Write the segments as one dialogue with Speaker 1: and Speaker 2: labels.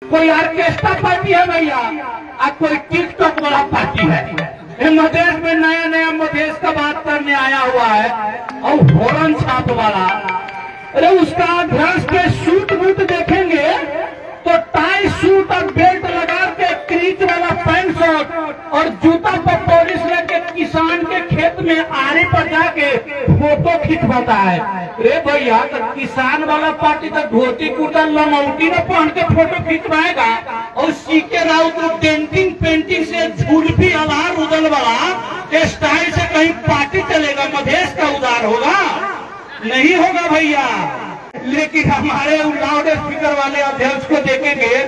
Speaker 1: कोई orchestra party है भैया और कोई टिकटॉक वाला पार्टी है। ये मधेश में नया नया मधेश का बात करने आया हुआ है और हॉर्न छाप वाला। अरे उसका ड्रेस के सूट बूट देखेंगे तो टाई सूट और बेल्ट लगा के क्रीच वाला पैंट शर्ट और जूता पर पॉलिश लेके किसान के खेत में आरे पर जाके फोटो खिंचवाता है। अरे भैया तो किसान वाला पार्टी तो धोती कुर्ता लंगौटी में पहन के फोटो खिंचवाएगा और सीके राउत तो डेंटिंग पेंटिंग से झुलफी अलार उदल वाला स्टाइल से कहीं पार्टी चलेगा, मधेश का उदार होगा? नहीं होगा भैया। लेकिन हमारे लाउड स्पीकर वाले अध्यक्ष को देखेंगे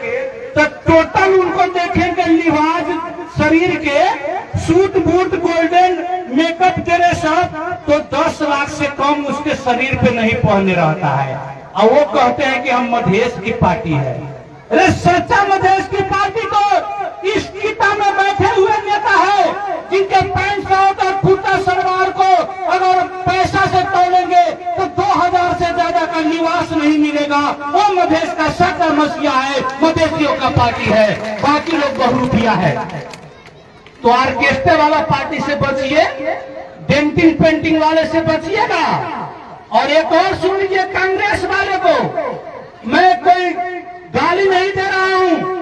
Speaker 1: तो टोटल उनको देखेंगे लिबास शरीर के सूट बूट गोल्डन मेकअप तेरे सब तो 10 लाख से कम उसके शरीर पे नहीं पहने रहता है और वो कहते हैं कि हम मधेश की पार्टी है। अरे सच्चा मधेश की पार्टी तो इस गीता में बैठे हुए नेता है जिनके पैंट शर्ट और कुर्ता सलवार को अगर पैसा से तोलेंगे तो 2000 से ज्यादा का निवास नहीं मिलेगा। वो मधेश का सच्चा मसीहा है, मधेशियों का पार्टी है, बाकी लोग बहुरूपिया है। तो ऑर्केस्ट्रा वाला पार्टी से बचिए, डेंटिंग पेंटिंग वाले से बचिएगा। और एक और सुन लीजिए, कांग्रेस वाले को मैं कोई गाली नहीं दे रहा हूं,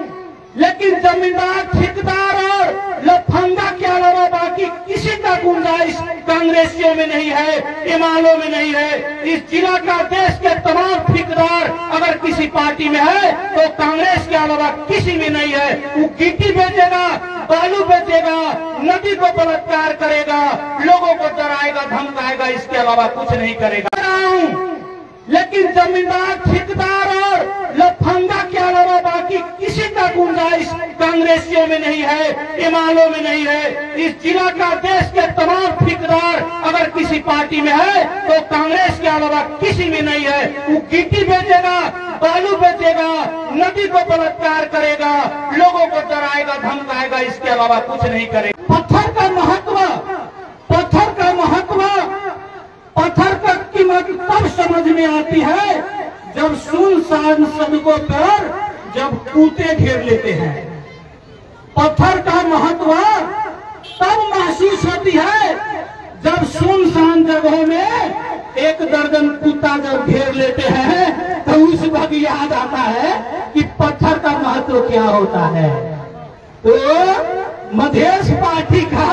Speaker 1: लेकिन जमींदार ठेकेदार और लफंगा के अलावा बाकी किसी का गुंजाइश कांग्रेसियों में नहीं है, इमामों में नहीं है। इस जिला का देश के तमाम ठेकेदार अगर किसी पार्टी में है तो कांग्रेस के अलावा किसी में नहीं है। वो गिट्टी बेचेगा, बालू बेचेगा, नदी को बलात्कार करेगा, लोगों को डराएगा धमकाएगा, इसके अलावा कुछ नहीं करेगा। लेकिन जमींदार ठेकेदार और लफंगा के अलावा बाकी किसी का गुंजाइश कांग्रेसियों में नहीं है, इमामों में नहीं है। इस जिला का देश के तमाम ठेकेदार अगर किसी पार्टी में है तो कांग्रेस के अलावा किसी में नहीं है। वो गिट्टी बेचेगा, बालू बेचेगा, नदी को बलात्कार करेगा, लोगों को डराएगा धमकाएगा, इसके अलावा कुछ नहीं करेगा। पत्थर का महत्व, पत्थर का महत्व, पत्थर का कीमत तब समझ में आती है जब सुनसान सड़कों पर जब कूते घेर लेते हैं। पत्थर का महत्व तब महसूस होती है जब सुनसान जगहों में 1 दर्जन कुत्ता जब घेर लेते हैं तो उस वक्त याद आता है कि पत्थर का महत्व क्या होता है। तो मधेश पार्टी का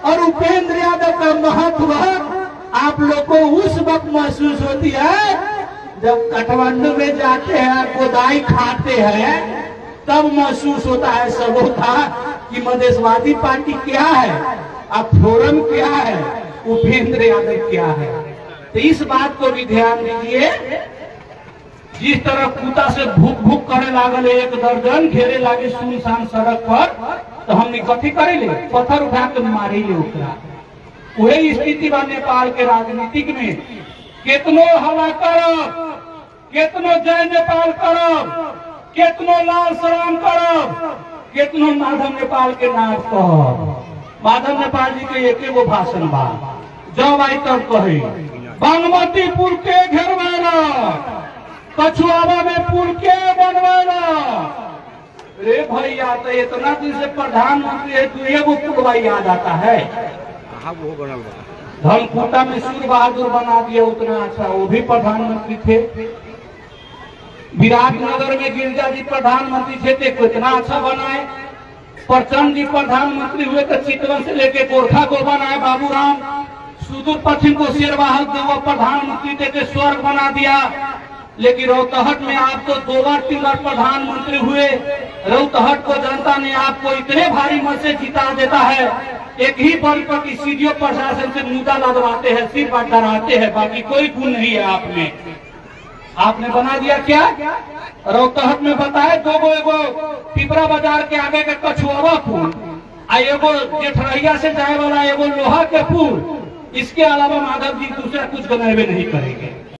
Speaker 1: और उपेंद्र यादव का महत्व आप लोग को उस वक्त महसूस होती है जब काठमांडू में जाते हैं, खुदाई खाते हैं, तब महसूस होता है सबों का कि मधेशवादी पार्टी क्या है, अब फोरम क्या है, उपेंद्र यादव क्या है। तो इस बात को भी ध्यान दीजिए। जिस तरह कुत्ता से भूख भूख करे लागल 1 दर्जन घेरे लागे सुनसान सड़क पर, तो हमने कथी करेले, पत्थर उठा के मारे ले ओकरा। वही स्थिति बा नेपाल के राजनीतिक में। कितनो हवा करब, कितनो जय नेपाल करब, कितनो लाल सलाम करब, कितनो माधव नेपाल के नाम कहब। माधव नेपाल जी के एक एगो भाषण बा, जब आई तब कहे बागमती पुल के घेरवाला, कछुआवा में पुल के बनवाला। रे भैया तो इतना दिन से प्रधानमंत्री है, तू एगो पुलवा याद आता है। धनकुटा में सूर्य बहादुर बना दिया, उतना अच्छा, वो भी प्रधानमंत्री थे। विराटनगर में गिरिजा जी प्रधानमंत्री थे, कितना अच्छा बनाए। प्रचंड जी प्रधानमंत्री हुए तो चितवन से लेके गोरखा को बनाए बाबूराम। सुदूर पश्चिम को शेरबहादुर देव प्रधानमंत्री थे, स्वर्ग बना दिया। लेकिन रौतहट में आप तो 2 बार 3 बार प्रधानमंत्री हुए। रौतहट को जनता ने आपको इतने भारी मत से जिता देता है, एक ही बल पर कि सीडीओ प्रशासन से मुद्दा लगवाते हैं, सिर पर डराते हैं, बाकी कोई गुण नहीं है आप में। आपने बना दिया क्या? रौतहट में बताया 2 गो, एगो पिपरा बाजार के आगे का कछुआवा पुल, एगो जेठरहिया से जाए वाला एगो लोहा के पुल। इसके अलावा माधव जी दूसरा कुछ बनाए नहीं करेंगे।